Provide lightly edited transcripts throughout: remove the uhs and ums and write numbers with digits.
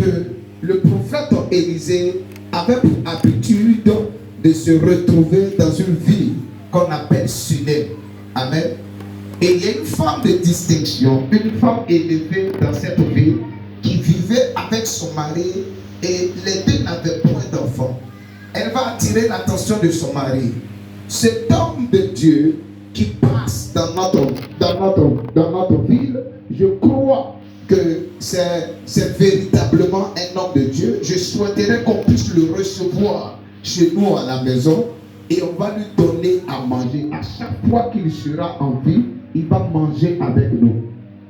que le prophète Élisée avait pour habitude de se retrouver dans une ville qu'on appelle Sunem. Amen. Et il y a une femme de distinction, une femme élevée dans cette ville qui vivait avec son mari et les deux n'avaient point d'enfants. Elle va attirer l'attention de son mari. Cet homme de Dieu qui passe dans notre ville, je crois que c'est véritablement un homme de Dieu. Je souhaiterais qu'on puisse le recevoir chez nous à la maison et on va lui donner à manger. À chaque fois qu'il sera en vie, il va manger avec nous.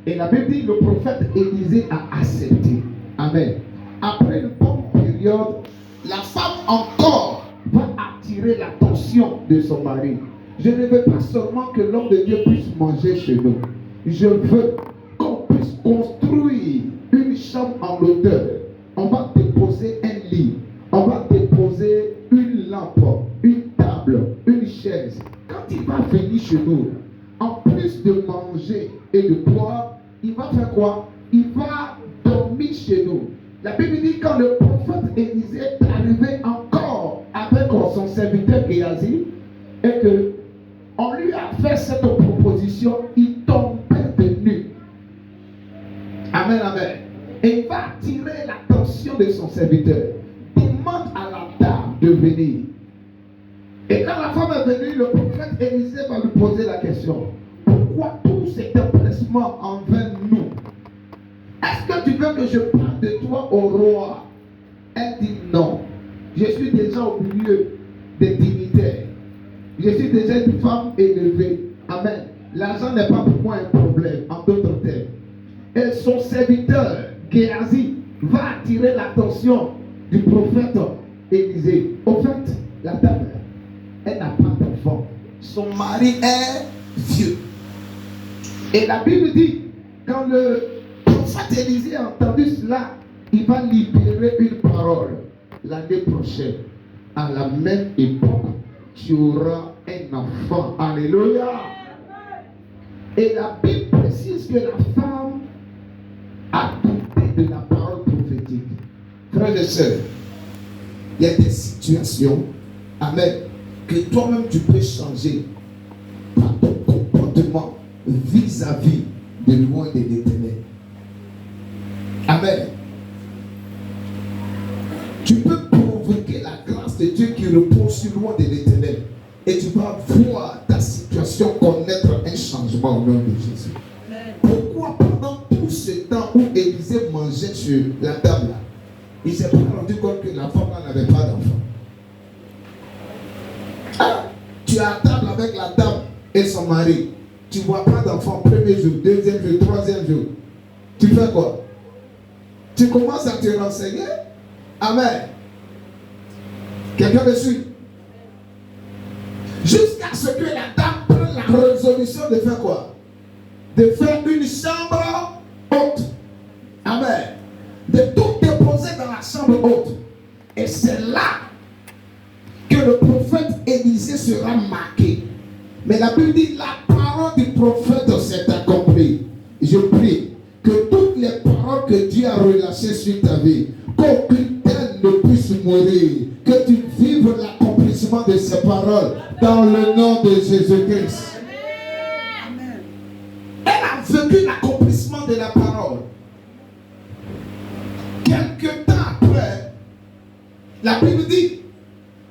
Et la Bible dit, le prophète Élisée a accepté. Amen. Après une bonne période, la femme encore va attirer l'attention de son mari. Je ne veux pas seulement que l'homme de Dieu puisse manger chez nous. Je veux qu'on puisse construire une chambre en hauteur. On va déposer un lit. On va déposer une lampe, une table, une chaise. Quand il va venir chez nous, en plus de manger et de boire, il va faire quoi? Il va dormir chez nous. La Bible dit quand le prophète Élisée est arrivé encore avec son serviteur Géasi et que on lui a fait cette proposition, il tombait de nu. Amen, amen. Et il va attirer l'attention de son serviteur. Demande à la dame de venir. Et quand la femme est venue, le prophète Élisée va lui poser la question. Pourquoi tout cet empressement envers nous? Est-ce que tu veux que je parle de toi au roi? Elle dit non. Je suis déjà au milieu des dignitaires. Je suis déjà une femme élevée. Amen. L'argent n'est pas pour moi un problème, en d'autres termes. Et son serviteur, Géasi, va attirer l'attention du prophète Élisée. Au fait, la dame, elle n'a pas d'enfant. Son mari est vieux. Et la Bible dit, quand le prophète Élisée a entendu cela, il va libérer une parole. L'année prochaine, à la même époque, tu auras un enfant. Alléluia. Et la Bible précise que la femme a douté de la parole prophétique. Frères et sœurs, il y a des situations, amen, que toi-même tu peux changer par ton comportement vis-à-vis de loin de l'Éternel. Amen. Tu peux provoquer la grâce de Dieu qui repose sur loin de l'Éternel. Et tu vas voir ta situation connaître un changement au nom de Jésus. Pourquoi pendant tout ce temps où Élisée mangeait sur la table, il ne s'est pas rendu compte que la femme n'avait pas d'enfant? Ah, tu es à table avec la dame et son mari. Tu ne vois pas d'enfant premier jour, deuxième jour, troisième jour. Tu fais quoi? Tu commences à te renseigner. Amen. Quelqu'un me suit? Jusqu'à ce que la dame prenne la résolution de faire quoi? De faire une chambre haute. Amen. De tout déposer dans la chambre haute. Et c'est là que le prophète Élisée sera marqué. Mais la Bible dit, la parole du prophète s'est accomplie. Je prie que toutes les paroles que Dieu a relâchées sur ta vie, qu'aucune d'elles ne puisse mourir, que tu vives l'accomplissement de ces paroles dans le nom de Jésus-Christ. Elle a vécu l'accomplissement de la parole. Quelque temps après, la Bible dit,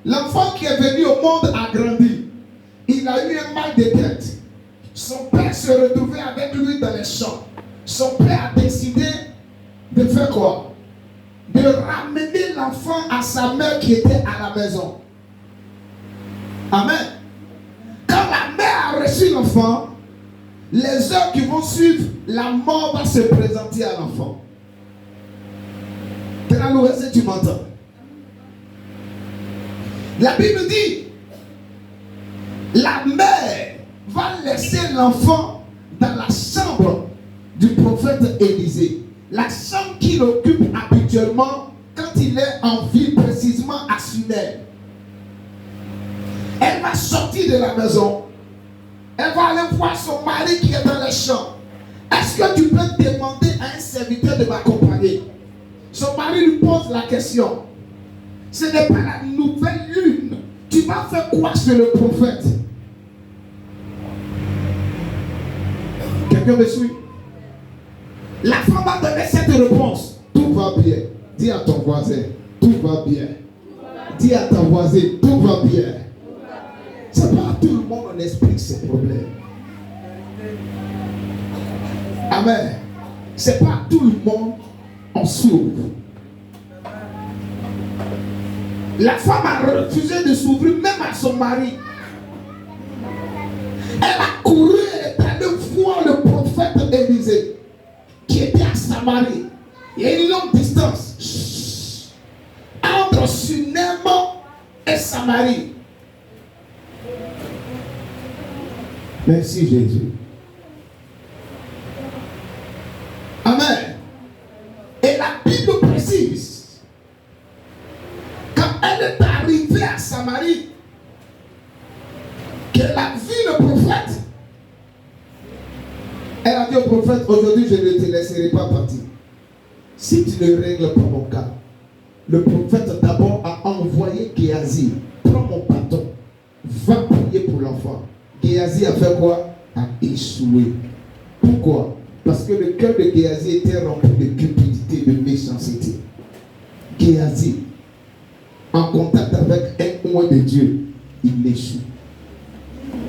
l'enfant qui est venu au monde a grandi. Il a eu un mal de tête. Son père se retrouvait avec lui dans les champs. Son père a décidé de faire quoi? De ramener l'enfant à sa mère qui était à la maison. Amen. Quand la mère a reçu l'enfant, les heures qui vont suivre, la mort va se présenter à l'enfant. Est-ce que tu m'entends? La Bible dit, la mère va laisser l'enfant dans la chambre du prophète Élisée. La chambre qu'il occupe habituellement quand il est en ville, précisément à Sunem. Elle va sortir de la maison. Elle va aller voir son mari qui est dans les champs. Est-ce que tu peux demander à un serviteur de m'accompagner? Son mari lui pose la question. Ce n'est pas la nouvelle lune. Tu vas faire quoi sur le prophète? Quelqu'un me suit? La femme a donné cette réponse. Tout va bien. Dis à ton voisin, tout va bien. Dis à ton voisin, tout va bien. C'est pas à tout le monde on explique ses problèmes. Amen. C'est pas à tout le monde on s'ouvre. La femme a refusé de s'ouvrir même à son mari. Elle a couru, elle est allée voir le prophète Élisée qui était à Samarie. Il y a une longue distance entre Sunem et Samarie. Merci Jésus. Amen. Et la Bible précise, quand elle est arrivée à Samarie, qu'elle a vu le prophète, elle a dit au prophète, aujourd'hui je ne te laisserai pas partir. Si tu ne règles pas mon cas, le prophète d'abord a envoyé Géasi, prends mon bâton, va prier pour l'enfant. Géasi a fait quoi? A échoué. Pourquoi? Parce que le cœur de Géasi était rempli de cupidité, de méchanceté. Géasi, en contact avec un oint de Dieu, il échoue.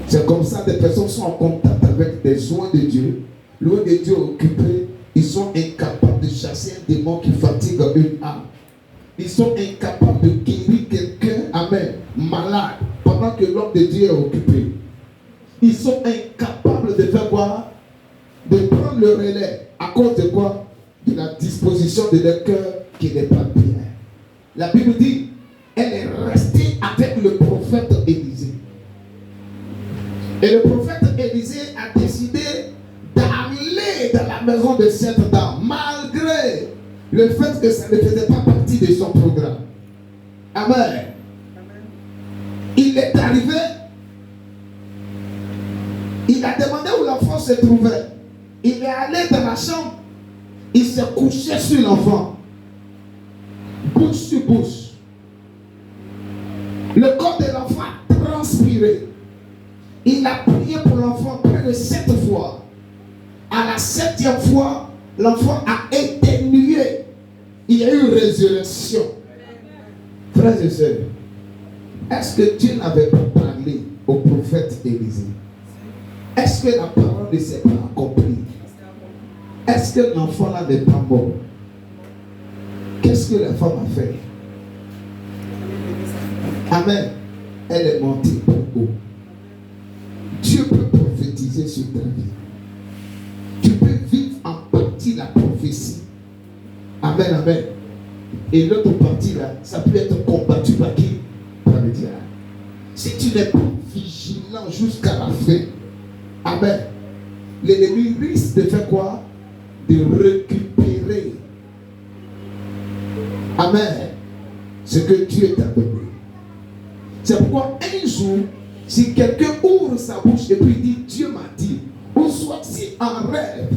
C'est comme ça que des personnes sont en contact avec des oints de Dieu. L'oint de Dieu occupé, ils sont incapables de chasser un démon qui fatigue une âme. Ils sont incapables de guérir quelqu'un, amen, malade, pendant que l'homme de Dieu est occupé. Ils sont incapables de faire quoi? De prendre le relais. À cause de quoi? De la disposition de leur cœur qui n'est pas bien. La Bible dit, elle est restée avec le prophète Élisée. Et le prophète Élisée a décidé d'aller dans la maison de cette dame, malgré le fait que ça ne faisait pas partie de son programme. Amen. Il est arrivé, il a demandé où l'enfant se trouvait. Il est allé dans la chambre, il s'est couché sur l'enfant, bouche sur bouche. Le corps de l'enfant a transpiré. Il a prié pour l'enfant près de 7 fois. À la 7e fois, l'enfant a éternué. Il y a eu résurrection. Frères et sœurs, est-ce que Dieu n'avait pas parlé au prophète Élisée? Est-ce que la parole ne s'est pas accomplie? Est-ce que l'enfant là n'est pas mort? Qu'est-ce que la femme a fait? Amen. Elle est montée pour haut. Dieu peut prophétiser sur ta vie. Tu peux vivre en partie la prophétie. Amen, amen. Et l'autre partie là, ça peut être combattu par qui? Par le diable. Si tu n'es pas vigilant jusqu'à la fin, amen, l'ennemi risque de faire quoi? De récupérer. Amen. Ce que Dieu t'a donné. C'est pourquoi un jour, si quelqu'un ouvre sa bouche et puis dit Dieu m'a dit, ou soit si en rêve,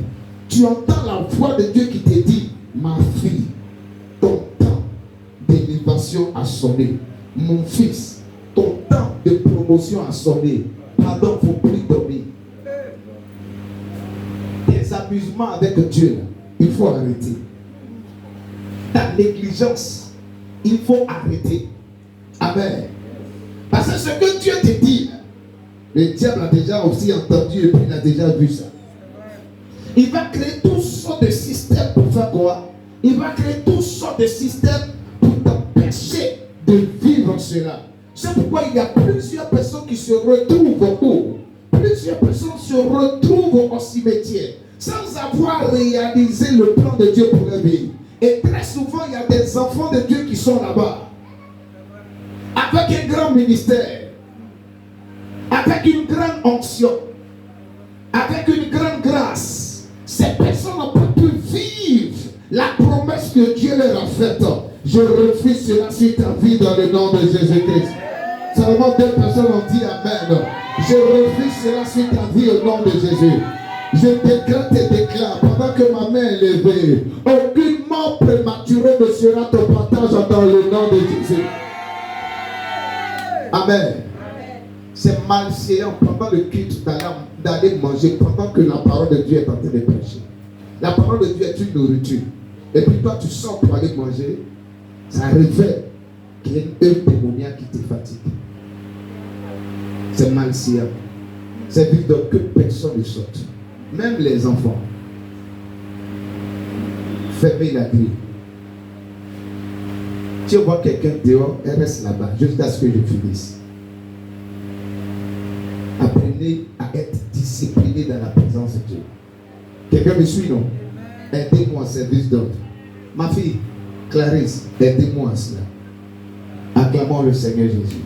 tu entends la voix de Dieu qui te dit, ma fille, ton temps d'élévation a sonné. Mon fils, ton temps de promotion a sonné. Pardon, il ne faut plus dormir. Tes amusements avec Dieu, il faut arrêter. Ta négligence, il faut arrêter. Amen. Parce que ce que Dieu te dit, le diable a déjà aussi entendu et puis il a déjà vu ça. Il va créer toutes sortes de systèmes pour faire quoi? Il va créer toutes sortes de systèmes pour t'empêcher de vivre cela. C'est pourquoi il y a plusieurs personnes qui se retrouvent où? Plusieurs personnes se retrouvent au cimetière sans avoir réalisé le plan de Dieu pour leur vie. Et très souvent, il y a des enfants de Dieu qui sont là-bas. Avec un grand ministère, avec une grande onction, avec une grande grâce, ces personnes n'ont pas pu vivre la promesse que Dieu leur a faite. Je refuse cela sur ta vie dans le nom de Jésus-Christ. Seulement 2 personnes ont dit Amen. Je refuse cela sur ta vie au nom de Jésus. Je décrète et déclare pendant que ma main est levée, aucunement mort prématurée ne sera ton partage dans le nom de Jésus. Amen. C'est malséant pendant le culte d'aller manger, pendant que la parole de Dieu est en train de prêcher. La parole de Dieu est une nourriture. Et puis toi, tu sors pour aller manger. Ça révèle qu'il y a une démoniaque qui te fatigue. C'est malséant. C'est dit que personne ne sorte. Même les enfants. Fermez la grille. Tu vois quelqu'un dehors, elle reste là-bas jusqu'à ce que je finisse. Apprenez à être discipliné dans la présence de Dieu. Quelqu'un me suit, non? Aidez-moi en service d'ordre. Ma fille, Clarisse, aidez-moi à cela. Acclamons le Seigneur Jésus.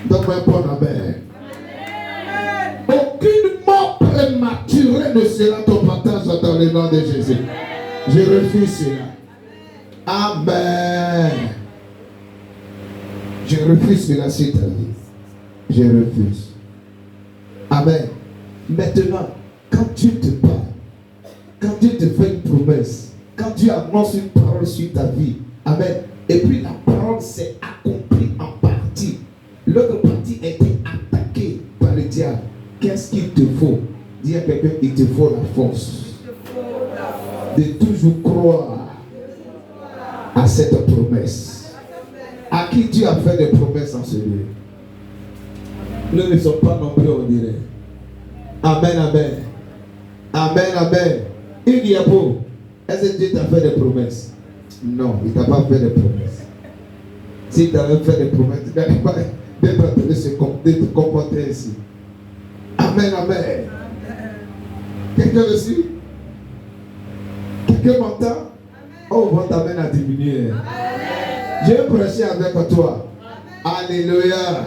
Donne-moi un point amen. Aucune mort prématurée ne sera ton partage dans le nom de Jésus. Je refuse cela. Amen. Je refuse cela sur ta vie. Je refuse. Amen. Maintenant, quand Dieu te parle, quand Dieu te fait une promesse, quand Dieu annonce une parole sur ta vie, amen, et puis la parole s'est accomplie en partie, l'autre partie a été attaquée par le diable, qu'est-ce qu'il te faut? Dis à quelqu'un, il te faut la force de toujours croire à cette promesse. À qui Dieu a fait des promesses en ce lieu? Nous ne sommes pas nombreux, on dirait. Amen, amen. Amen, amen. Une diapo. Est-ce que Dieu t'a fait des promesses? Non, il ne t'a pas fait des promesses. S'il t'avait fait des promesses, il n'allait pas d'être en train de se comporter ainsi. Amen, amen. Quelqu'un le suit? Quelqu'un m'entend? Oh, votre amen a diminué. Je vais prêcher avec toi. Alléluia.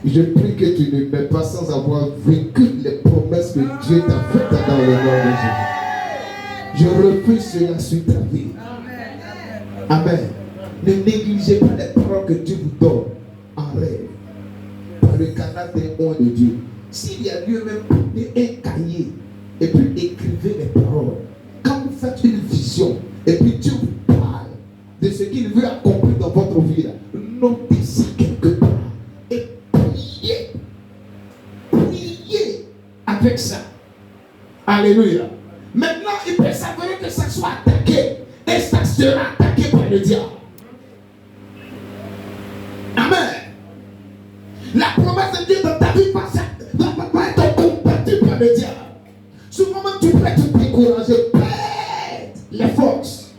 Je prie que tu ne mets pas sans avoir vécu les promesses que Dieu t'a faites dans le nom de Jésus. Je refuse cela sur ta vie. Amen. Ne négligez pas les paroles que Dieu vous donne en rêve. Par le canal des oins de Dieu. S'il y a lieu même, prenez un cahier et puis écrivez les paroles. Quand vous faites une vision et puis Dieu vous parle de ce qu'il veut accomplir dans votre vie, notez ça quelque part et priez. Priez avec ça. Alléluia. Maintenant, il peut s'avérer que ça soit attaqué et ça sera attaqué par le diable. Amen. La promesse de Dieu dans ta vie va être combattue par le diable. Souvent même tu peux te décourager, perdre les forces.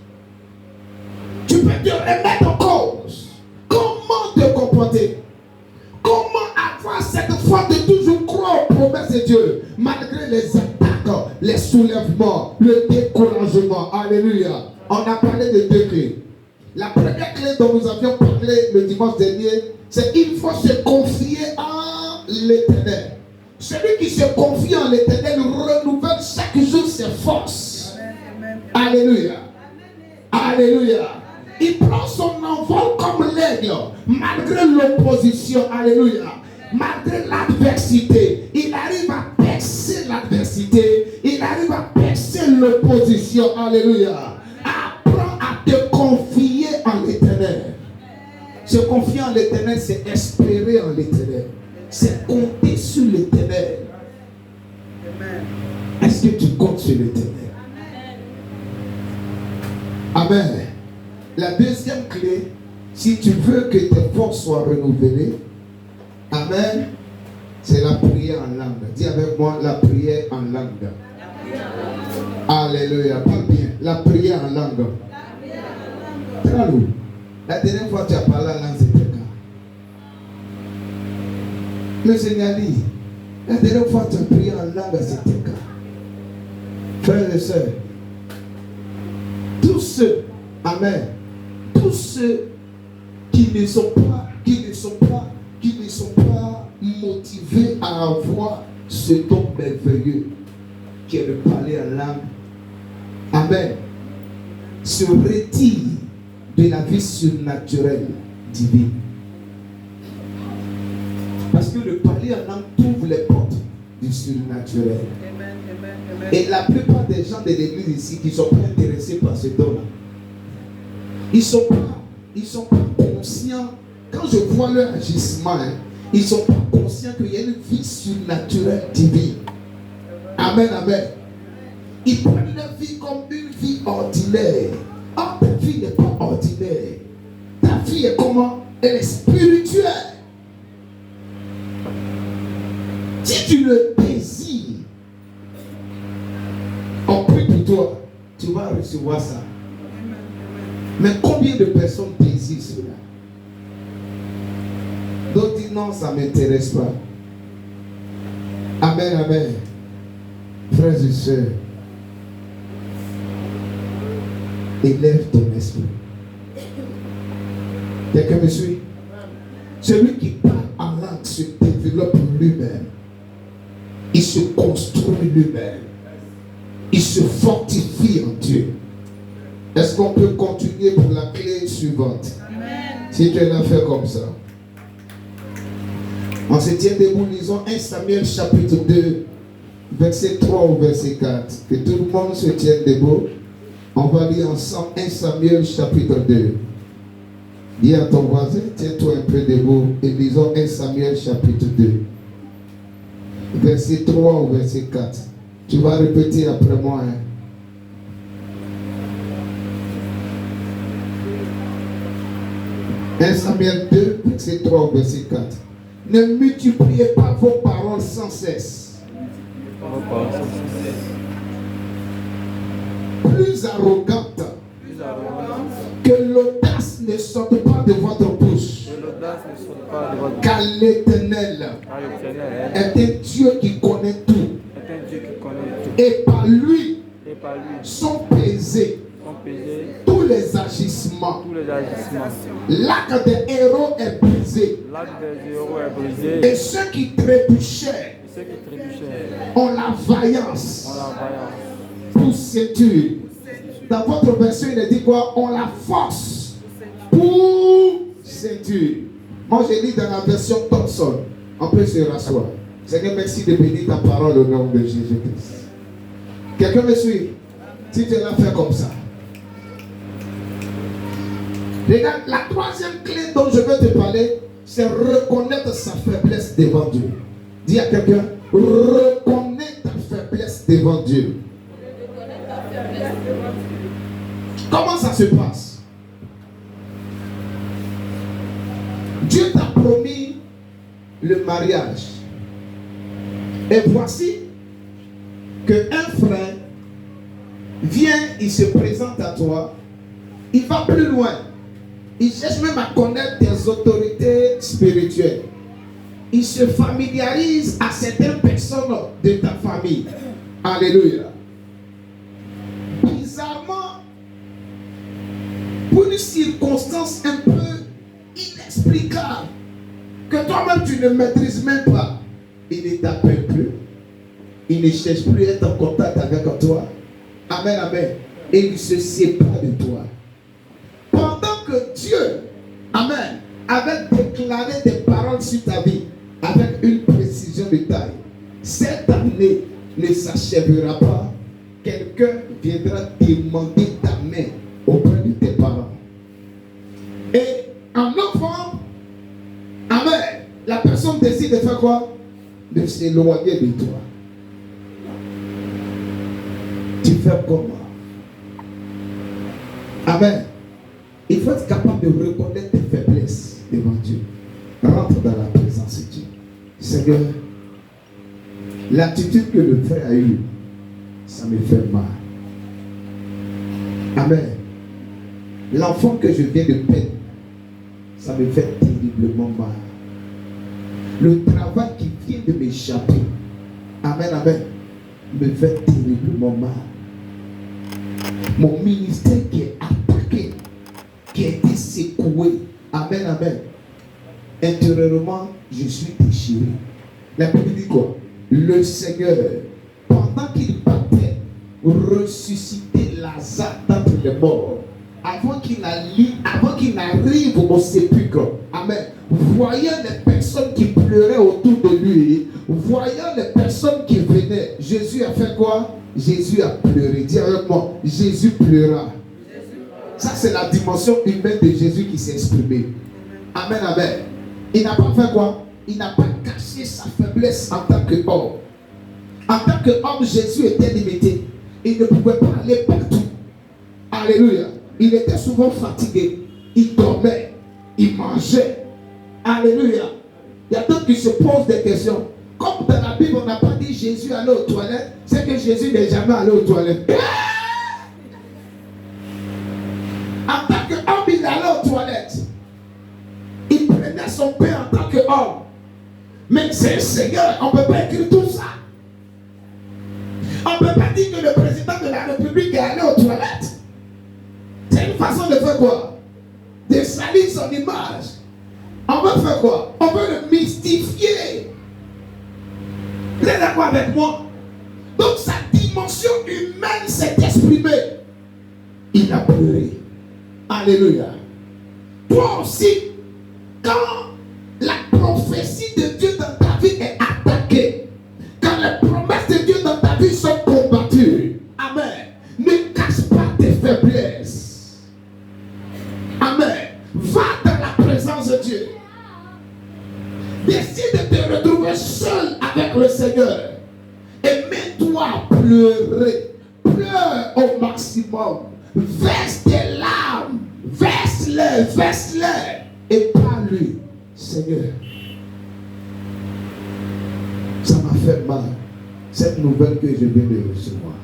Tu peux te remettre en cause. Comment te comporter? Comment avoir cette foi de toujours croire aux promesses de Dieu malgré les attaques, les soulèvements, le découragement? Alléluia. On a parlé de deux clés. La première clé dont nous avions parlé le dimanche dernier, c'est qu'il faut se confier en l'Éternel. Celui qui se confie en l'Éternel renouvelle chaque jour ses forces. Alléluia. Alléluia. Il prend son envol comme l'aigle, malgré l'opposition. Alléluia. Malgré l'adversité, il arrive à percer l'adversité. Il arrive à percer l'opposition. Alléluia. Apprends à te confier en l'Éternel. Se confier en l'Éternel, c'est espérer en l'Éternel. C'est compter sur l'Éternel. Est-ce que tu comptes sur l'Éternel? Amen. La deuxième clé, si tu veux que tes forces soient renouvelées, amen, c'est la prière en langue. Dis avec moi, la prière en langue. Alléluia. Parle bien. La prière en langue. Tralou. La dernière fois que tu as parlé en langue, c'était quand? Le Seigneur dit, la dernière fois que tu as prié en langue, c'était quand? Frères et sœurs, tous ceux, amen, tous ceux qui ne sont pas motivés à avoir ce don merveilleux qui est de parler en langue, amen, se retirent de la vie surnaturelle divine. Parce que le parler en langue t'ouvre les portes du du surnaturel. Et la plupart des gens de l'église ici qui ne sont pas intéressés par ce don-là, ils ne sont pas conscients. Quand je vois leur agissement, ils ne sont pas conscients qu'il y a une vie surnaturelle divine. Amen, amen. Ils prennent leur vie comme une vie ordinaire. Or, ta vie n'est pas ordinaire. Ta vie est comment? Elle est spirituelle. Si tu le désires, on prie pour toi, tu vas recevoir ça. Mais combien de personnes désirent cela? D'autres disent non, ça ne m'intéresse pas. Amen, amen. Frères et sœurs, élève ton esprit. Quelqu'un me suit? Celui qui parle en langue se développe lui-même. Il se construit lui-même. Il se fortifie en Dieu. Est-ce qu'on peut continuer pour la clé suivante? Amen. Si tu es là, fais comme ça. On se tient debout, lisons 1 Samuel chapitre 2, verset 3 au verset 4. Que tout le monde se tienne debout. On va lire ensemble 1 Samuel chapitre 2. Dis à ton voisin, tiens-toi un peu debout et lisons 1 Samuel chapitre 2. Verset 3 au verset 4. Tu vas répéter après moi. 1 Samuel 2, verset 3 au verset 4. Ne multipliez pas vos paroles sans cesse. Plus arrogante que l'audace ne sorte pas de votre bouche. Car l'Éternel est un Dieu qui connaît tout. Et par lui sont pesés tous les agissements. L'arc des héros est brisé. Et ceux qui trébuchaient ont la vaillance pour séduire. Dans votre version, il dit quoi? On la force pour séduire. Moi, j'ai dit dans la version Thompson. On peut se rasseoir. Seigneur, merci de bénir ta parole au nom de Jésus-Christ. Quelqu'un me suit? Si tu es là, fais comme ça. Regarde, la troisième clé dont je veux te parler, c'est reconnaître sa faiblesse devant Dieu. Dis à quelqu'un, reconnais ta faiblesse devant Dieu. Comment ça se passe? Dieu t'a promis le mariage. Et voici qu'un frère vient, il se présente à toi, il va plus loin. Il cherche même à connaître tes autorités spirituelles. Il se familiarise à certaines personnes de ta famille. Alléluia. Bizarrement, pour une circonstance un peu inexplicable, que toi-même tu ne maîtrises même pas, il ne t'appelle plus. Il ne cherche plus à être en contact avec toi. Amen, amen. Et il se sépare de toi. Pendant que Dieu, amen, avait déclaré des paroles sur ta vie avec une précision de taille, cette année ne s'achèvera pas. Quelqu'un viendra demander ta main auprès de tes parents. Et en novembre, amen, la personne décide de faire quoi? De s'éloigner de toi. Tu fais comment? Amen. Il faut être capable de reconnaître tes faiblesses devant Dieu. Rentre dans la présence de Dieu. Seigneur, l'attitude que le frère a eue, ça me fait mal. Amen. L'enfant que je viens de perdre, ça me fait terriblement mal. Le travail qui vient de m'échapper, amen, amen, me fait terriblement mal. Mon ministère qui est attaqué, qui a été secoué, amen, amen. Intérieurement, je suis déchiré. La Bible dit quoi? Le Seigneur, pendant qu'il battait, ressuscitait Lazare d'entre les morts, avant qu'il n'arrive au sépulcre, amen, voyant les personnes qui pleuraient autour de lui, voyant les personnes qui venaient, Jésus a fait quoi? Jésus a pleuré. Dis avec moi, Jésus pleura. Ça, c'est la dimension humaine de Jésus qui s'est exprimée. Amen, amen. Il n'a pas fait quoi? Il n'a pas caché sa faiblesse en tant qu'homme. En tant qu'homme, Jésus était limité. Il ne pouvait pas aller partout. Alléluia. Il était souvent fatigué. Il dormait. Il mangeait. Alléluia. Il y a d'autres qui se posent des questions. Comme dans la Bible, on n'a pas dit Jésus allait aux toilettes, c'est que Jésus n'est jamais allé aux toilettes. En tant qu'homme, il allait aux toilettes. Il prenait son pain en tant qu'homme. Mais c'est le Seigneur, on ne peut pas écrire tout ça. On ne peut pas dire que le président de la République est allé aux toilettes. C'est une façon de faire quoi? De salir son image. On veut faire quoi? On veut le mystifier. Vous êtes d'accord avec moi? Donc sa dimension humaine s'est exprimée. Il a pleuré. Alléluia. Toi aussi, quand la prophétie de Dieu dans ta vie est attaquée, quand les promesses de Dieu dans ta vie sont combattues, amen, ne cache pas tes faiblesses. Amen. Va dans la présence de Dieu. Décide de te retrouver seul avec le Seigneur. Et mets-toi à pleurer. Pleure au maximum. Verse tes larmes. Verse-les, verse-les. Et parle-lui. Seigneur, ça m'a fait mal. Cette nouvelle que je viens de recevoir.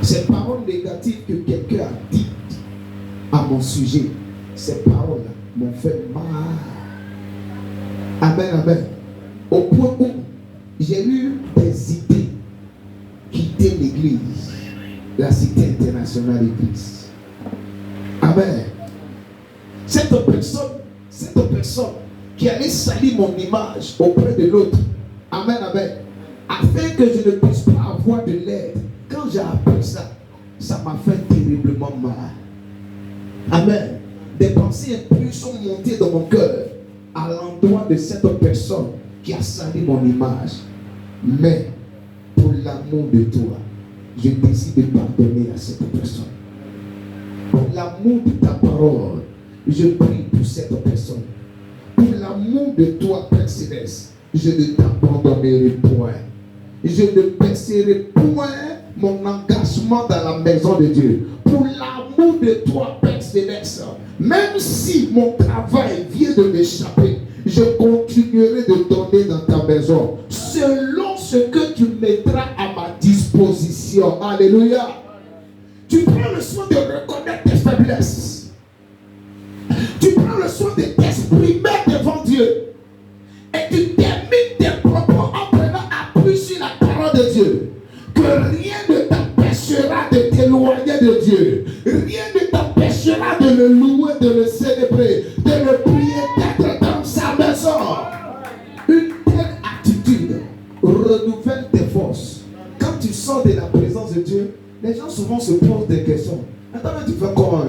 Ces paroles négatives que quelqu'un a dites à mon sujet, ces paroles m'ont fait mal. Amen, amen. Au point où j'ai eu des idées quitter l'église, la cité internationale d'église. Amen. Cette personne qui allait salir mon image auprès de l'autre. Amen, amen. Afin que je ne puisse pas avoir de l'aide. Quand j'ai appris ça, ça m'a fait terriblement mal. Amen. Des pensées impures sont montées dans mon cœur à l'endroit de cette personne qui a sali mon image. Mais pour l'amour de toi, je décide de pardonner à cette personne. Pour l'amour de ta parole, je prie pour cette personne. Pour l'amour de toi, Père Céleste, je ne t'abandonnerai point. Je ne baisserai point mon engagement dans la maison de Dieu. Pour l'amour de toi, Père Céleste, même si mon travail vient de m'échapper, je continuerai de donner dans ta maison selon ce que tu mettras à ma disposition. Alléluia. Tu prends le soin de reconnaître tes faiblesses. Tu prends le soin de t'exprimer devant Dieu. Et tu termines tes propos en prenant appui sur la parole de Dieu. Que rien ne t'empêchera de t'éloigner de Dieu. Rien ne t'empêchera de le louer, de le célébrer, de le prier, d'être dans sa maison. Une telle attitude renouvelle tes forces. Quand tu sors de la présence de Dieu, les gens souvent se posent des questions. Attends, mais tu fais comment?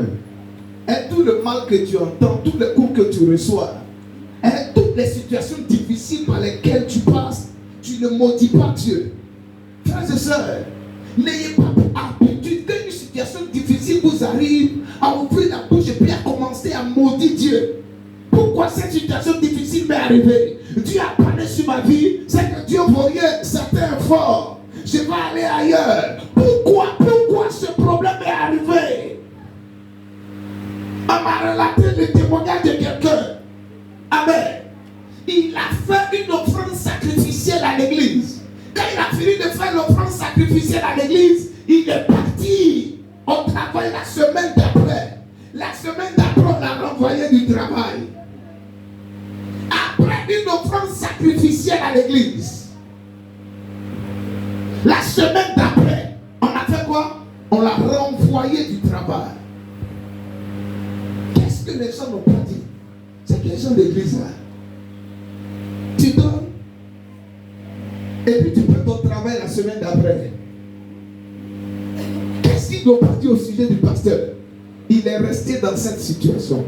Et tout le mal que tu entends, tous les coups que tu reçois, et toutes les situations difficiles par lesquelles tu passes, tu ne maudis pas Dieu. Frères et sœurs, n'ayez pas pour habitude qu'une situation difficile vous arrive à ouvrir la bouche et puis à commencer à maudire Dieu. Pourquoi cette situation difficile m'est arrivée? Dieu a parlé sur ma vie, c'est que Dieu voyait certains efforts. Je vais aller ailleurs. Pourquoi ce problème est arrivé? On m'a relaté le témoignage de quelqu'un. Amen. Il a fait une offrande sacrificielle à l'église. Quand il a fini de faire l'offrande sacrificielle à l'église, il est parti au travail la semaine d'après. La semaine d'après, on l'a renvoyé du travail. Après une offrande sacrificielle à l'église, la semaine d'après, on a fait quoi? On l'a renvoyé du travail. Qu'est-ce que les gens n'ont pas dit? C'est que les gens d'église là, tu donnes et puis tu prends ton travail la semaine d'après. Qu'est-ce qu'ils n'ont pas dit au sujet du pasteur? Il est resté dans cette situation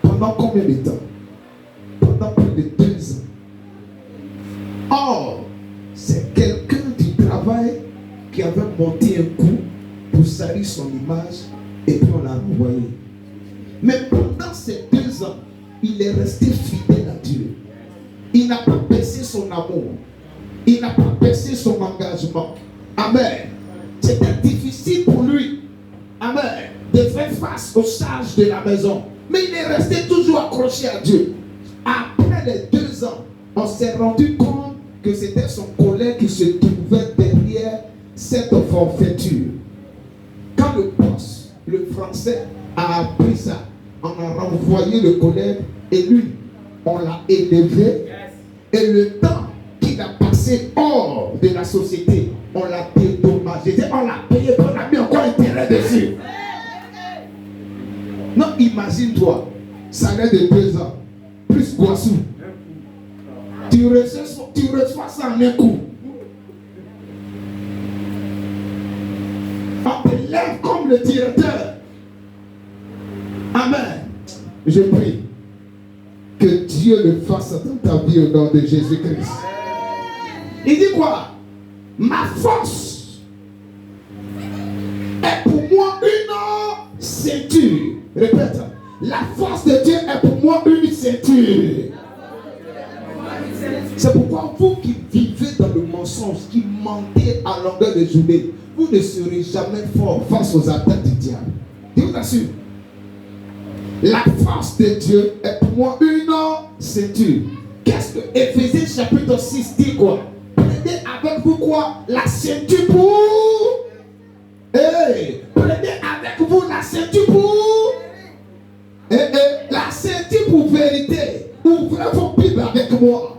pendant combien de temps? monté un coup pour salir son image et puis on l'a renvoyé. Mais pendant ces 2 ans, il est resté fidèle à Dieu. Il n'a pas baissé son amour. Il n'a pas baissé son engagement. Amen. C'était difficile pour lui. Amen. De faire face aux charges de la maison. Mais il est resté toujours accroché à Dieu. Après les 2 ans, on s'est rendu compte que c'était son collègue qui se trouvait derrière cette forfaiture. Quand le boss, le français, a appris ça, on a renvoyé le collègue et lui, on l'a élevé. Et le temps qu'il a passé hors de la société, on l'a dédommagé. On l'a payé, on a mis encore intérêt dessus. Non, imagine-toi, salaire de 2 ans, plus Guassou. Tu reçois ça en un coup. On te lève comme le directeur. Amen. Je prie que Dieu le fasse dans ta vie au nom de Jésus-Christ. Il dit quoi? Ma force est pour moi une ceinture. Répète. La force de Dieu est pour moi une ceinture. C'est pourquoi vous qui vivez dans le mensonge, qui mentez à longueur de journée, vous ne serez jamais fort face aux attaques du diable. Je vous assure. La force de Dieu est pour moi une ceinture. Qu'est-ce que Éphésiens chapitre 6 dit quoi? Prenez avec vous quoi? La ceinture pour... prenez avec vous la ceinture pour... la ceinture pour vérité. Ouvrez vos Bibles avec moi.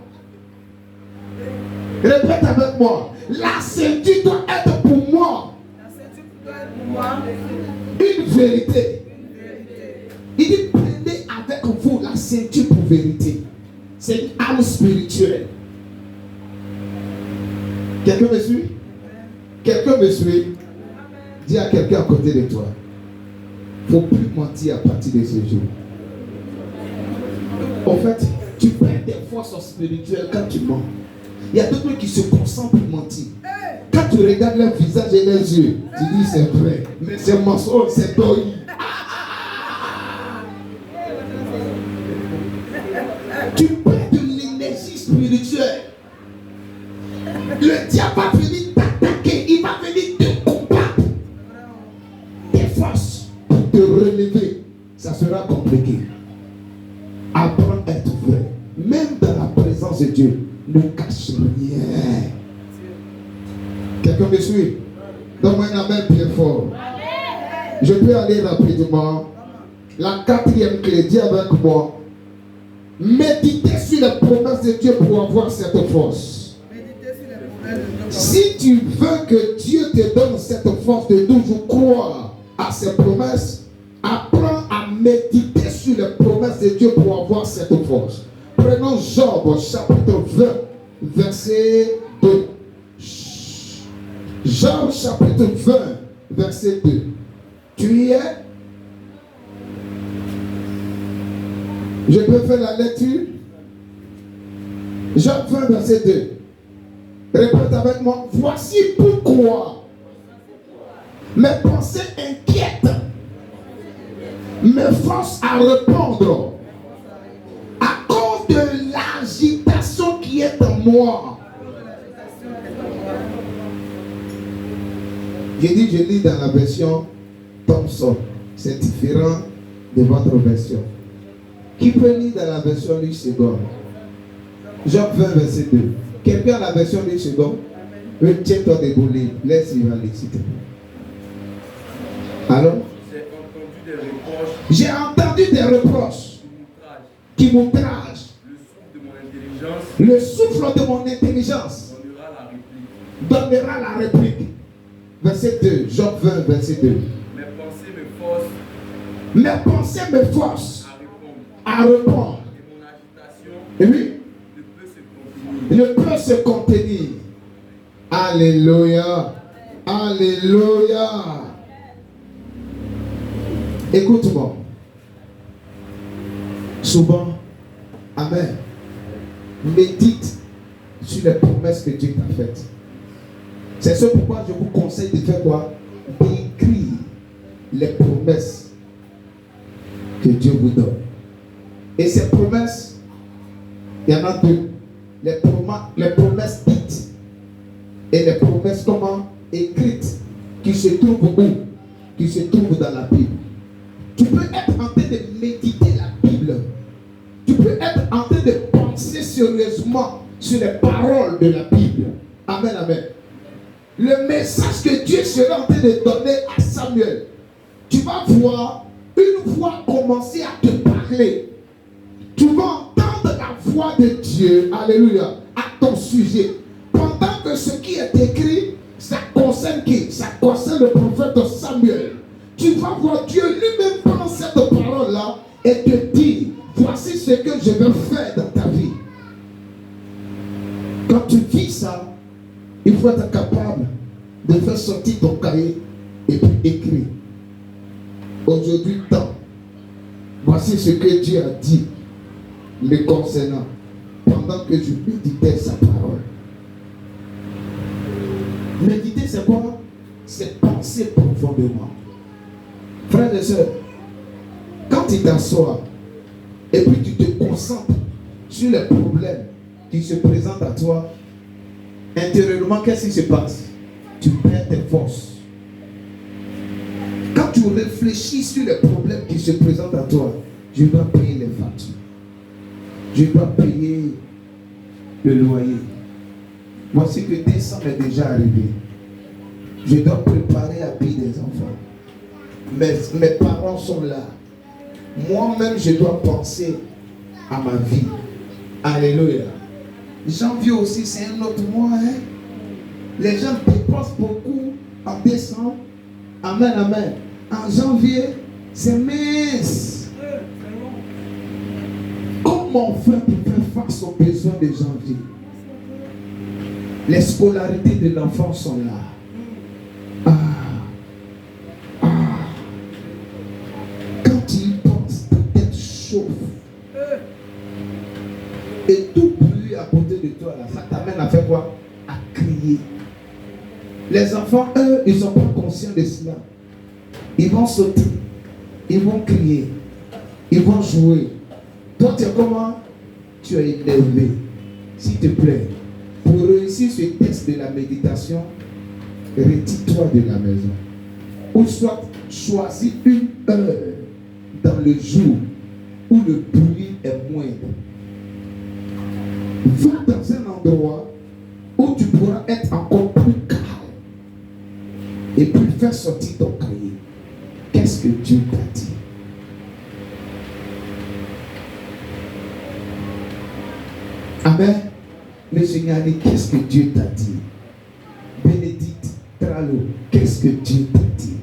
Répète avec moi. La ceinture doit être pour moi. La ceinture doit être pour moi une vérité. Il dit prenez avec vous la ceinture pour vérité. C'est une arme spirituelle. Quelqu'un me suit? Quelqu'un me suit? Dis à quelqu'un à côté de toi. Il ne faut plus mentir à partir de ce jour. En fait, tu perds tes forces spirituelles quand tu mens. Il y a d'autres qui se concentrent pour mentir. Quand tu regardes leur visage et leurs yeux, tu dis c'est vrai, mais c'est mensonge, c'est deuil. Tu perds de l'énergie spirituelle. Le diable va venir t'attaquer, il va venir te combattre. Tes forces pour te relever, ça sera compliqué. Apprends à être vrai. Même dans la présence de Dieu, ne cache rien. Quelqu'un me suit? Donne-moi un amen bien fort. Je peux aller rapidement. La 4e clé, dis avec moi. Méditez sur les promesses de Dieu pour avoir cette force. Si tu veux que Dieu te donne cette force de toujours croire à ses promesses, apprends à méditer sur les promesses de Dieu pour avoir cette force. Prenons Job chapitre 20, verset 2. Job chapitre 20, verset 2. Tu y es? Je peux faire la lecture? Job 20, verset 2. Répète avec moi. Voici pourquoi mes pensées inquiètes me forcent à répondre à cause de l'agitation qui est en moi. Je lis dans la version Thompson. C'est différent de votre version. Qui peut lire dans la version Louis II? Job 20, verset 2. Quelqu'un a la version Louis II? Tiens-toi debout, laisse-lui aller, s'il te plaît. Alors? J'ai entendu des reproches qui m'outragent. Le souffle de mon intelligence donnera la réplique. Verset 2, Job 20, verset 2. Mes pensées me forcent à répondre. Et oui, ne peut se contenir. Alléluia. Alléluia. Écoute-moi. Souvent, amen, médite sur les promesses que Dieu t'a faites. C'est ce pourquoi je vous conseille de faire quoi? D'écrire les promesses que Dieu vous donne. Et ces promesses, il y en a deux. Les promesses dites et les promesses comment? Écrites, qui se trouvent où? Qui se trouvent dans la Bible. Tu peux être en train de méditer la Bible. Tu peux être en train de penser sérieusement sur les paroles de la Bible. Amen, amen. Le message que Dieu sera en train de donner à Samuel, tu vas voir, une fois commencer à te parler, tu vas entendre la voix de Dieu, alléluia, à ton sujet. Pendant que ce qui est écrit, ça concerne qui? Ça concerne le prophète Samuel. Tu vas voir Dieu lui-même prendre cette parole-là et te dire, voici ce que je veux faire dans ta vie. Quand tu vis ça, il faut être capable de faire sortir ton cahier et puis écrire. Aujourd'hui, tant. Voici ce que Dieu a dit me concernant pendant que je méditais sa parole. Méditer, c'est quoi? C'est penser profondément. Frères et sœurs, quand tu t'assois et puis tu te concentres sur les problèmes qui se présentent à toi, intérieurement, qu'est-ce qui se passe? Tu perds tes forces. Quand tu réfléchis sur les problèmes qui se présentent à toi, je dois payer les factures. Je dois payer le loyer. Voici que décembre est déjà arrivé. Je dois préparer l'habit des enfants. Mes parents sont là. Moi-même, je dois penser à ma vie. Alléluia. Janvier aussi, c'est un autre mois. Hein? Les gens dépensent beaucoup en décembre. Amen, amen. En janvier, c'est mince. Comment faire pour faire face aux besoins de janvier? Les scolarités de l'enfant sont là. Quand tu y penses, ta tête chauffe. Et tout bruit à côté de toi, là, ça t'amène à faire quoi? À crier. Les enfants, eux, ils ne sont pas conscients de cela. Ils vont sauter, ils vont crier, ils vont jouer. Toi, tu es comment? Tu es élevé. S'il te plaît, pour réussir ce test de la méditation, retire-toi de la maison. Ou soit choisis une heure dans le jour où le bruit est moindre. Va dans un endroit où tu pourras être encore plus calme et puis faire sortir ton cahier. Qu'est-ce que Dieu t'a dit? Amen. Le Seigneur dit, qu'est-ce que Dieu t'a dit? Bénédicte Tralo, qu'est-ce que Dieu t'a dit?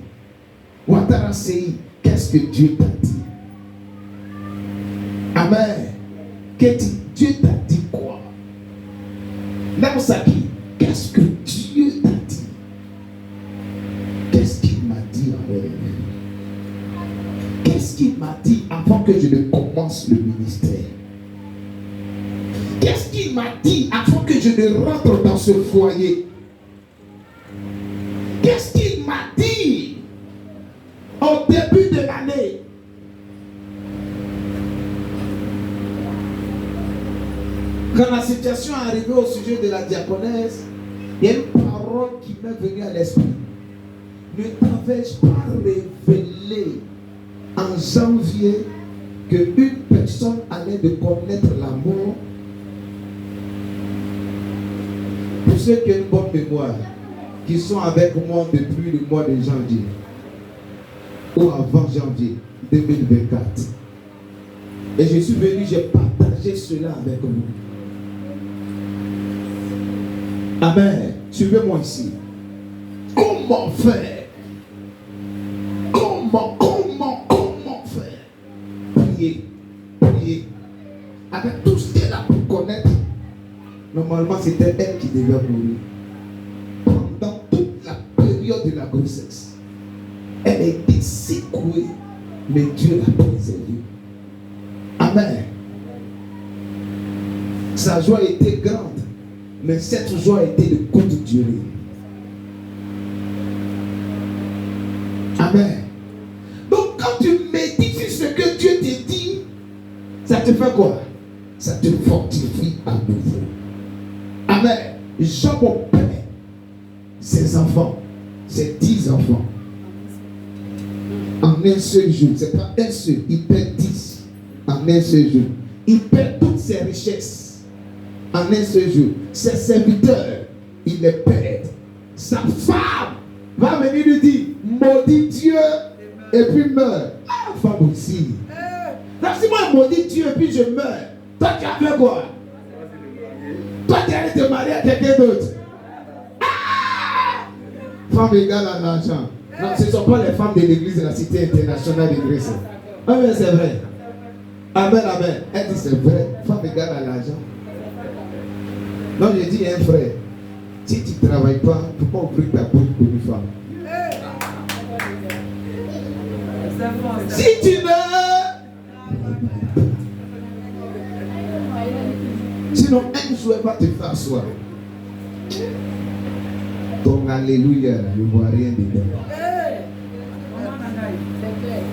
Ouattara Sei, qu'est-ce que Dieu t'a dit? Amen. Dieu t'a dit quoi? Namsaki, qu'est-ce que Dieu t'a dit? Qu'est-ce qu'il m'a dit en rêve? Qu'est-ce qu'il m'a dit avant que je ne commence le ministère? Qu'est-ce qu'il m'a dit avant que je ne rentre dans ce foyer? Qu'est-ce qu'il m'a dit au début de l'année? Quand la situation est arrivée au sujet de la diaconesse, il y a une parole qui m'est venue à l'esprit. Ne t'avais-je pas révélé en janvier qu'une personne allait de connaître la mort? Pour ceux qui ont une bonne mémoire, qui sont avec moi depuis le mois de janvier ou avant janvier 2024, et je suis venu, j'ai partagé cela avec vous. Amen. Suivez-moi ici. Comment faire? Comment faire? Prier. Avec tout ce qu'elle a pu connaître, normalement c'était elle qui devait mourir. Pendant toute la période de la grossesse, elle a été secouée, mais Dieu l'a préservée. Amen. Sa joie était grande, mais cette joie était de courte durée. Amen. Donc quand tu médites sur ce que Dieu te dit, ça te fait quoi? Ça te fortifie à nouveau. Amen. Job perd ses enfants, ses 10 enfants. En un seul jour, c'est pas un seul, il perd 10 en un seul jour. Il perd toutes ses richesses en un seul jour. Ses serviteurs, il les perd. Sa femme va venir lui dire, maudit Dieu, et puis meurt. Ah, femme aussi. Donc si moi maudit Dieu et puis je meurs, toi tu as fait quoi? Toi tu allais te marier à quelqu'un d'autre. Ah! Femme égale à l'argent. Non, ce ne sont pas les femmes de l'église de la cité internationale de Grèce. Ah mais c'est vrai. Amen, amen. Elle dit c'est vrai. Femme égale à l'argent. Non, je dis un frère. Si tu ne travailles pas, il ne faut pas ouvrir ta bouche pour une femme. Si tu veux. Sinon, un jour, elle va te faire asseoir. Ton alléluia, je ne vois rien dedans.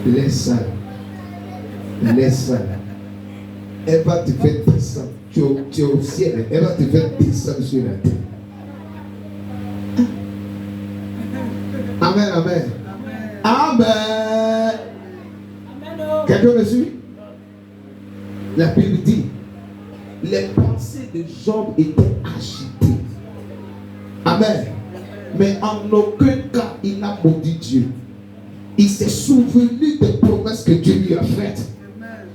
Laisse ça. Laisse ça. Elle va te faire descendre. Tu es au ciel. Elle va te faire descendre sur la terre. Amen, amen. Amen. Quelqu'un me suit? La Bible dit, les pensées de Job étaient agitées. Amen. Mais en aucun cas, il n'a maudit Dieu. Il s'est souvenu des promesses que Dieu lui a faites.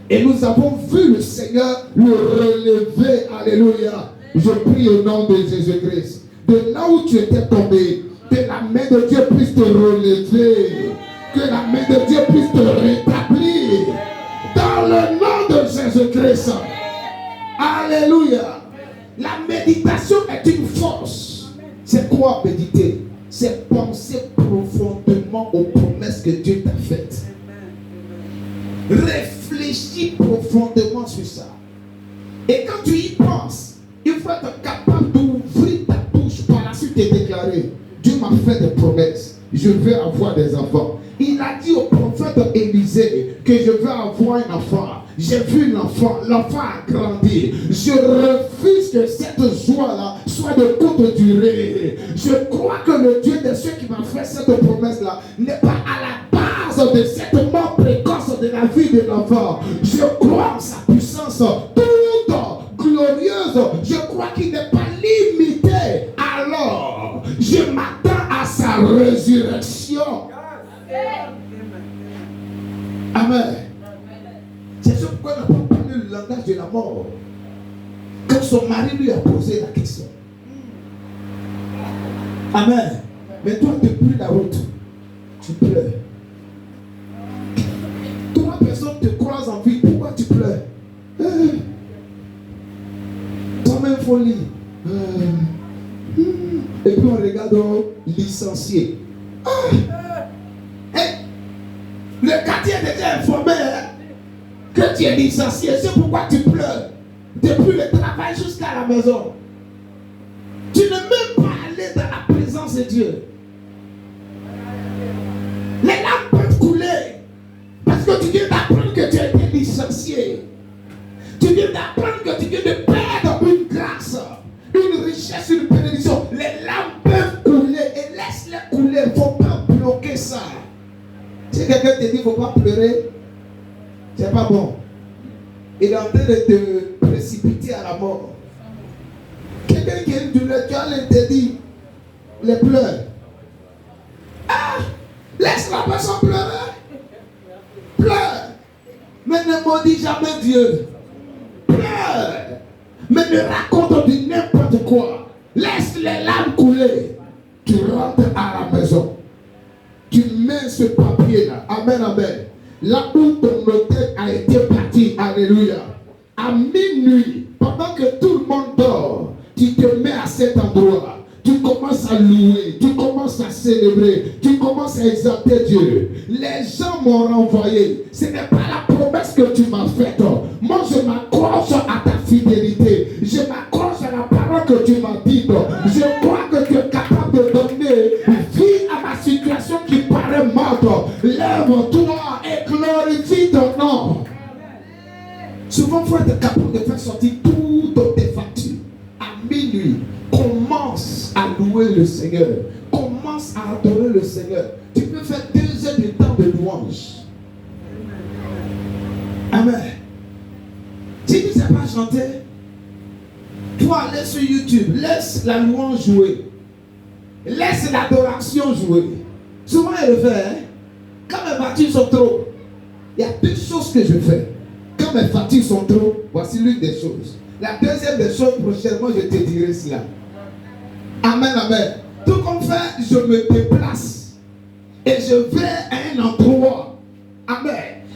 Et nous avons vu le Seigneur le relever. Alléluia. Je prie au nom de Jésus-Christ. De là où tu étais tombé, que la main de Dieu puisse te relever. Que la main de Dieu puisse te rétablir. Dans le nom de Jésus-Christ. Alléluia. La méditation est une force. C'est quoi méditer? C'est penser profondément aux promesses que Dieu t'a faites. Réfléchis profondément sur ça. Et quand tu y penses, il faut être capable d'ouvrir ta bouche par la suite et déclarer, Dieu m'a fait des promesses, je vais avoir des enfants. Il a dit au prophète Élisée que je vais avoir un enfant. J'ai vu l'enfant a grandi. Je refuse que cette joie-là soit de courte durée. Je crois que le Dieu de ceux qui m'a fait cette promesse-là n'est pas à la base de cette mort précoce de la vie de l'enfant. Je crois en sa puissance toute glorieuse. Je crois qu'il n'est pas limité. Alors, je m'attends à sa résurrection. Amen. C'est ce pourquoi on n'a pas parlé le langage de la mort. Quand son mari lui a posé la question. Amen. Mais toi, tu pries la route. Tu pleures. 3 personnes te croisent en vie. Pourquoi tu pleures? Toi-même folie. Et puis on regarde licencié. Le quartier est déjà informé que tu es licencié. C'est pourquoi tu pleures. Depuis le travail jusqu'à la maison. Tu ne peux même pas aller dans la présence de Dieu. Les larmes peuvent couler. Parce que tu viens d'apprendre que tu as été licencié. Tu viens d'apprendre que tu viens de perdre une grâce, une richesse, une bénédiction. Les larmes peuvent couler et laisse-les couler. Il ne faut pas bloquer ça. Si quelqu'un te dit qu'il ne faut pas pleurer, c'est pas bon. Il est en train de te précipiter à la mort. Quelqu'un qui a une douleur, tu as l'interdit, les pleurs. Ah! Laisse la personne pleurer. Pleure. Mais ne maudis jamais Dieu. Pleure. Mais ne raconte du n'importe quoi. Laisse les larmes couler. Tu rentres à la maison. Tu mets ce papier-là. Amen, amen. Là où ton hôtel a été bâti. Alléluia. À minuit, pendant que tout le monde dort, tu te mets à cet endroit. Tu commences à louer, tu commences à célébrer, tu commences à exalter Dieu. Les gens m'ont renvoyé. Ce n'est pas la promesse que tu m'as faite. Moi, je m'accroche à ta fidélité. Je m'accroche à la parole que tu m'as dite. Je crois que tu es capable de donner vie à ma situation qui paraît morte. God, lève-toi et glorifie ton nom. Souvent, il faut être capable de faire sortir toutes tes factures. À minuit, commence à louer le Seigneur. Commence à adorer le Seigneur. Tu peux faire 2 heures de temps de louange. Amen. Si tu ne sais pas chanter, toi, allez sur YouTube, laisse la louange jouer. Laisse l'adoration jouer. Souvent, il le fait. Hein? Quand mes factures sont trop, il y a 2 choses que je fais. Quand mes factures sont trop, voici l'une des choses. La deuxième des choses, prochainement, je te dirai cela. Amen, amen. Tout comme fait, je me déplace. Et je vais à un endroit. Amen.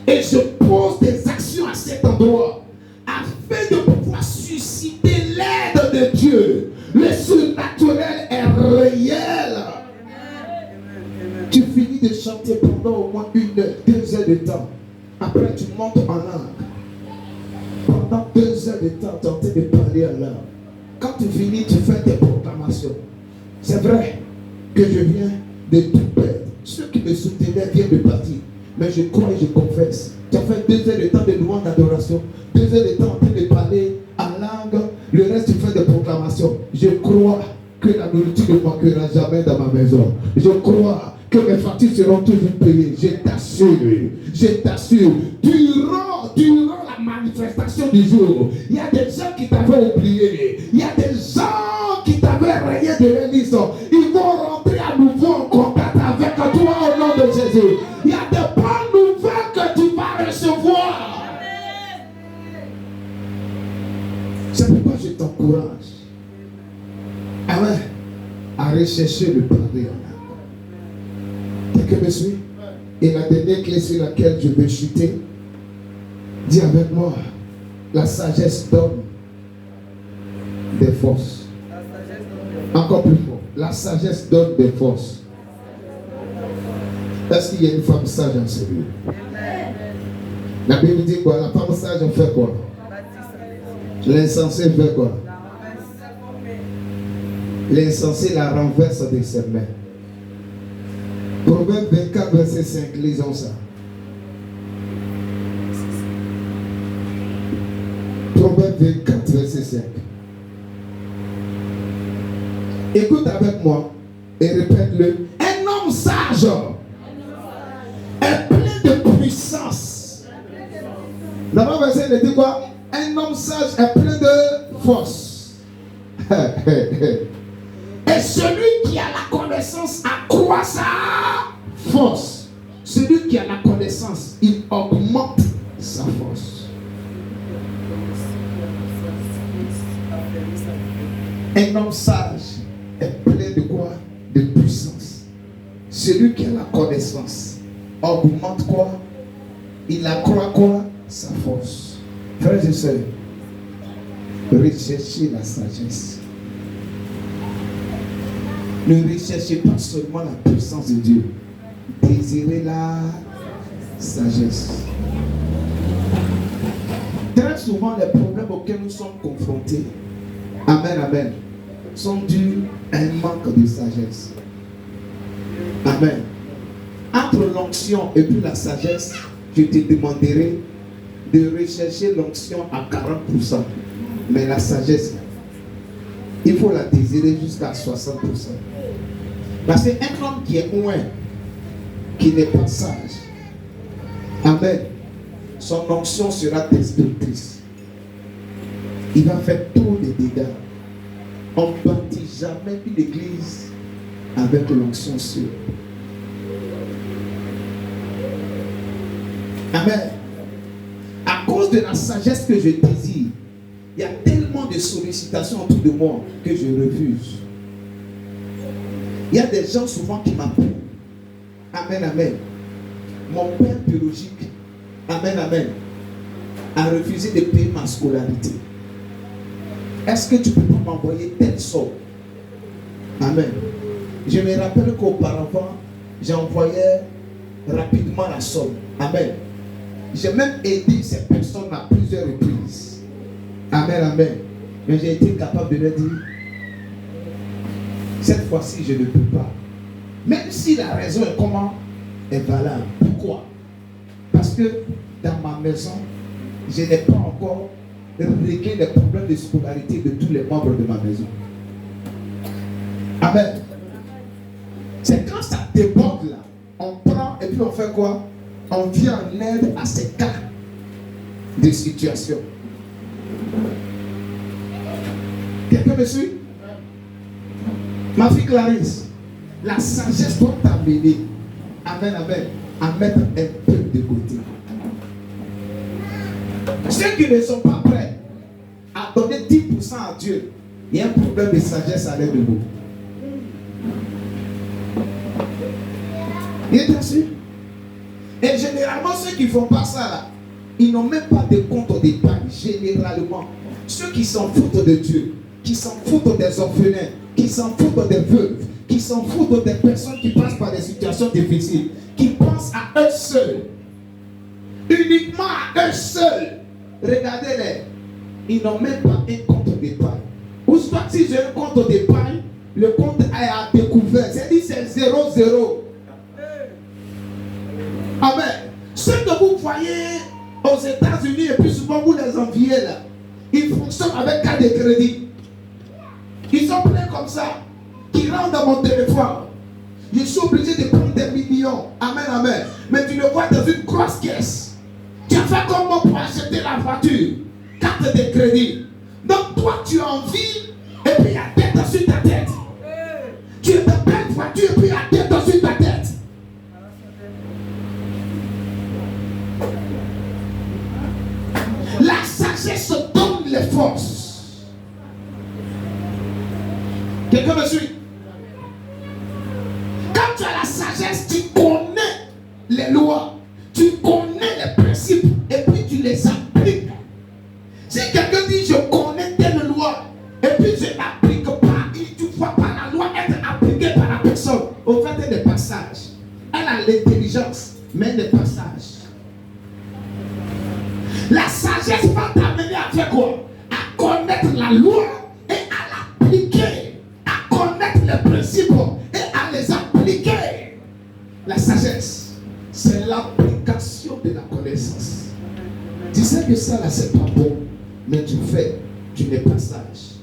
Et je pose des actions à cet endroit. Afin de pouvoir susciter l'aide de Dieu. Le surnaturel est réel. Tu finis de chanter pendant au moins 1 heure, 2 heures de temps. Après, tu montes en langue. Pendant 2 heures de temps, tu es en train de parler en langue. Quand tu finis, tu fais des proclamations. C'est vrai que je viens de tout perdre. Ceux qui me soutenaient viennent de partir. Mais je crois et je confesse. Tu as fait 2 heures de temps de louange d'adoration. 2 heures de temps en train de parler en langue. Le reste, tu fais des proclamations. Je crois que la nourriture ne manquera jamais dans ma maison. Je crois que mes factures seront toujours payées. Je t'assure. Je t'assure. Durant la manifestation du jour, il y a des gens qui t'avaient oublié. Il y a des gens qui t'avaient rayé de la liste. Ils vont rentrer à nouveau en contact avec toi au nom de Jésus. Il y a des bonnes nouvelles que tu vas recevoir. C'est pourquoi je t'encourage. Amen. À rechercher le pardon. Quelqu'un me suit? Et la dernière clé sur laquelle je vais chuter, dis avec moi, la sagesse donne des forces. Encore plus fort. La sagesse donne des forces. Est-ce qu'il y a une femme sage en celui? La Bible dit quoi? La femme sage en fait quoi? L'insensé fait quoi? L'insensé la renverse de ses mains. Proverbe 24, verset 5, lisons ça. Proverbe 24, verset 5. Écoute avec moi et répète-le. Un homme sage est plein de puissance. D'abord, verset, il dit quoi? Un homme sage est plein de force. Et celui qui a la connaissance accroît sa force. Celui qui a la connaissance, il augmente sa force. Un homme sage est plein de quoi? De puissance. Celui qui a la connaissance augmente quoi? Il accroît quoi? Sa force. Frères et sœurs, recherchez la sagesse. Ne recherchez pas seulement la puissance de Dieu. Désirez la sagesse. Très souvent, les problèmes auxquels nous sommes confrontés, amen, amen, sont dus à un manque de sagesse. Amen. Entre l'onction et puis la sagesse, je te demanderai de rechercher l'onction à 40%. Mais la sagesse, il faut la désirer jusqu'à 60%. Parce qu'un homme qui est loin, qui n'est pas sage, amen, son onction sera destructrice. Il va faire trop de dégâts. On ne bâtit jamais une église avec l'onction sûre. Amen. À cause de la sagesse que je désire, il y a tellement de sollicitations autour de moi que je refuse. Il y a des gens souvent qui m'appellent. Amen, amen. Mon père biologique, amen, amen, a refusé de payer ma scolarité. Est-ce que tu peux pas m'envoyer telle somme? Amen. Je me rappelle qu'auparavant, j'envoyais rapidement la somme. Amen. J'ai même aidé ces personnes à plusieurs reprises. Amen, amen. Mais j'ai été capable de leur dire, cette fois-ci, je ne peux pas. Même si la raison est comment? est valable. Pourquoi? Parce que dans ma maison, je n'ai pas encore réglé les problèmes de scolarité de tous les membres de ma maison. Amen. C'est quand ça déborde là, on prend et puis on fait quoi? On vient en aide à ces cas de situation. Quelqu'un me suit? Ma fille Clarisse, la sagesse doit t'amener, amen, amen, à mettre un peu de côté. Ceux qui ne sont pas prêts à donner 10% à Dieu, il y a un problème de sagesse à l'aide de vous. Il est sûr? Et généralement, ceux qui ne font pas ça là, ils n'ont même pas de compte d'épargne. Généralement, ceux qui s'en foutent de Dieu, qui s'en foutent des orphelins, qui s'en foutent des veuves, qui s'en foutent des personnes qui passent par des situations difficiles, qui pensent à eux seuls, uniquement à eux seuls. Regardez-les, ils n'ont même pas un compte d'épargne. Ou soit si j'ai un compte d'épargne, le compte est à découvert. C'est-à-dire c'est 0,0. Amen. Ceux que vous voyez aux États-Unis et puis souvent vous les enviez là, ils fonctionnent avec carte de crédit. Ils sont pleins comme ça, qui rentrent dans mon téléphone. Je suis obligé de prendre des millions. Amen, amen. Mais tu le vois dans une grosse caisse. Tu as fait comment pour acheter la voiture? Carte de crédit. Donc toi tu as envie et puis il y a tête sur ta tête. Tu es dans belle voiture et puis il y a tête sur ta tête. La sagesse donne les forces. Quelqu'un me suit? Quand tu as la sagesse, tu connais les lois, tu connais les principes et puis tu les appliques. Si quelqu'un dit je connais telle loi et puis je n'applique pas, et tu ne vois pas la loi être appliquée par la personne, au fait elle est des passages. Elle a l'intelligence, mais des passages. La sagesse va t'amener à faire quoi? À connaître la loi et à l'appliquer. À connaître les principes et à les appliquer. La sagesse, c'est l'application de la connaissance. Tu sais que ça là, c'est pas bon, mais tu fais, tu n'es pas sage.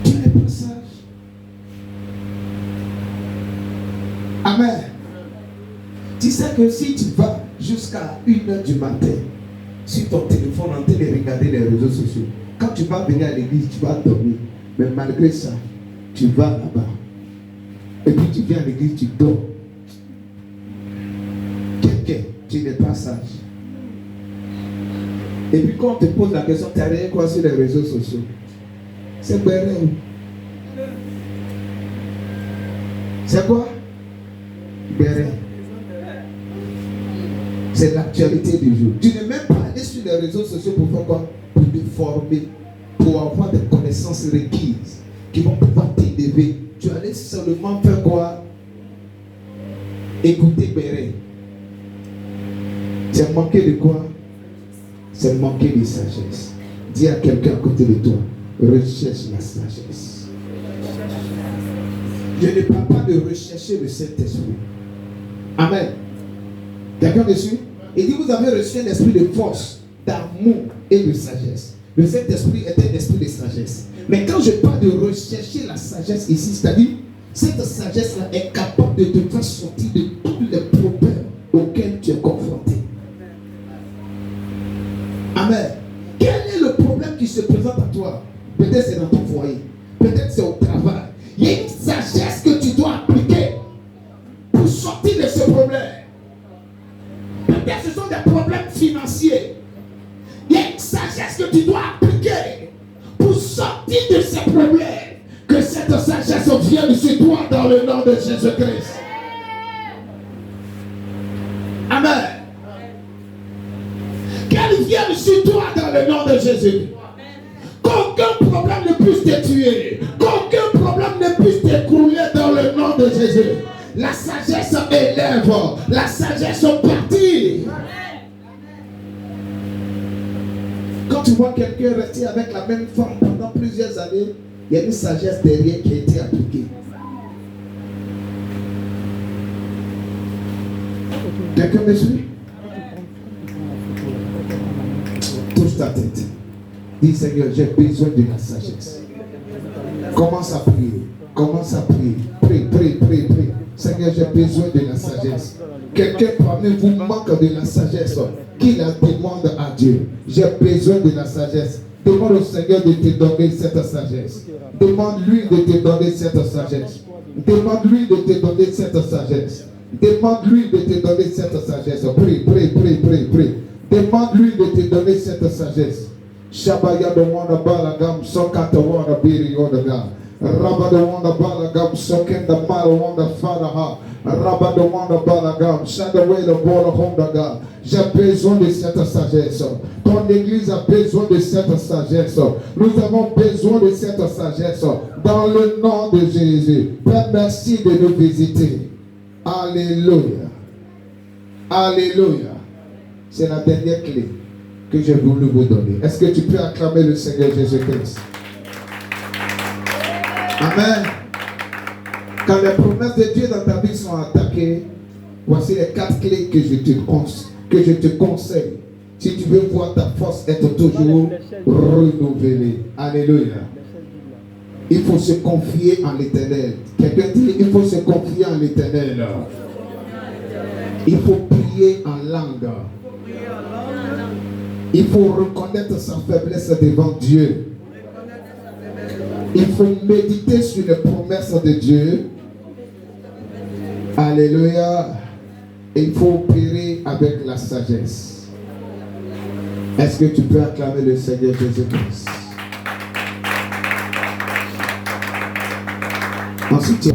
Tu n'es pas sage. Amen. Tu sais que si tu vas jusqu'à 1h du matin sur ton téléphone en train de regarder les réseaux sociaux, quand tu vas venir à l'église, tu vas dormir. Mais malgré ça, tu vas là-bas. Et puis tu viens à l'église, tu dors. Quelqu'un, tu n'es pas sage. Et puis quand on te pose la question, tu n'as rien quoi sur les réseaux sociaux? C'est quoi? C'est quoi? Béret. C'est l'actualité du jour. Tu n'es même pas allé sur les réseaux sociaux pour faire quoi? Pour te former, pour avoir des connaissances requises qui vont pouvoir t'élever. Tu allais seulement faire quoi? Écouter Béret. C'est manquer de quoi? C'est manquer de sagesse. Dis à quelqu'un à côté de toi, recherche la sagesse. Je ne parle pas de rechercher le Saint-Esprit. Amen. Quelqu'un me suit? Il dit, vous avez reçu un esprit de force, d'amour et de sagesse. Le Saint-Esprit est un esprit de sagesse. Mais quand je parle de rechercher la sagesse ici, c'est-à-dire, cette sagesse-là est capable de te faire sortir de tous les problèmes auxquels tu es confronté. Amen. Quel est le problème qui se présente à toi? Peut-être c'est dans ton foyer, peut-être c'est au travail. Il y a une sagesse que tu dois appliquer pour sortir de ce problème. Peut-être ce sont des problèmes financiers. Il y a une sagesse que tu dois appliquer pour sortir de ces problèmes. Que cette sagesse vienne sur toi dans le nom de Jésus-Christ. Amen. Qu'elle vienne sur toi dans le nom de Jésus. Qu'aucun problème ne puisse te tuer. Qu'aucun problème ne puisse t'écrouler dans le nom de Jésus. La sagesse élève. La sagesse partit. Quand tu vois quelqu'un rester avec la même femme pendant plusieurs années, il y a une sagesse derrière qui a été appliquée. Quelqu'un me suit? Touche ta tête. Dis Seigneur, j'ai besoin de la sagesse. Commence à prier. Commence à prier. Prie, prie, prie, prie. Seigneur, j'ai besoin de la sagesse. Quelqu'un parmi vous manque de la sagesse. Qui la demande à Dieu? J'ai besoin de la sagesse. Demande au Seigneur de te donner cette sagesse. Demande-lui de te donner cette sagesse. Demande-lui de te donner cette sagesse. Demande-lui de te donner cette sagesse. Prie, prie, prie, prie, prie. Demande-lui de te donner cette sagesse. Shabaya de wanda balagam sokata wanda biri yodaga. Rabba de wanda balagam sokenda mara wanda faraha. Rabba de wanda balagam shadaway the ball hondaga. J'ai besoin de cette sagesse. Ton église a besoin de cette sagesse. Nous avons besoin de cette sagesse. Dans le nom de Jésus. Père, merci de nous visiter. Alléluia. Alléluia. C'est la dernière clé que j'ai voulu vous donner. Est-ce que tu peux acclamer le Seigneur Jésus-Christ? Amen. Quand les promesses de Dieu dans ta vie sont attaquées, voici les 4 clés que je te conseille. Si tu veux voir ta force être toujours renouvelée. Alléluia. Il faut se confier en l'Éternel. Quelqu'un dit, il faut se confier en l'Éternel. Il faut prier en langue. Il faut reconnaître sa faiblesse devant Dieu. Il faut méditer sur les promesses de Dieu. Alléluia. Et il faut opérer avec la sagesse. Est-ce que tu peux acclamer le Seigneur Jésus-Christ? Ensuite,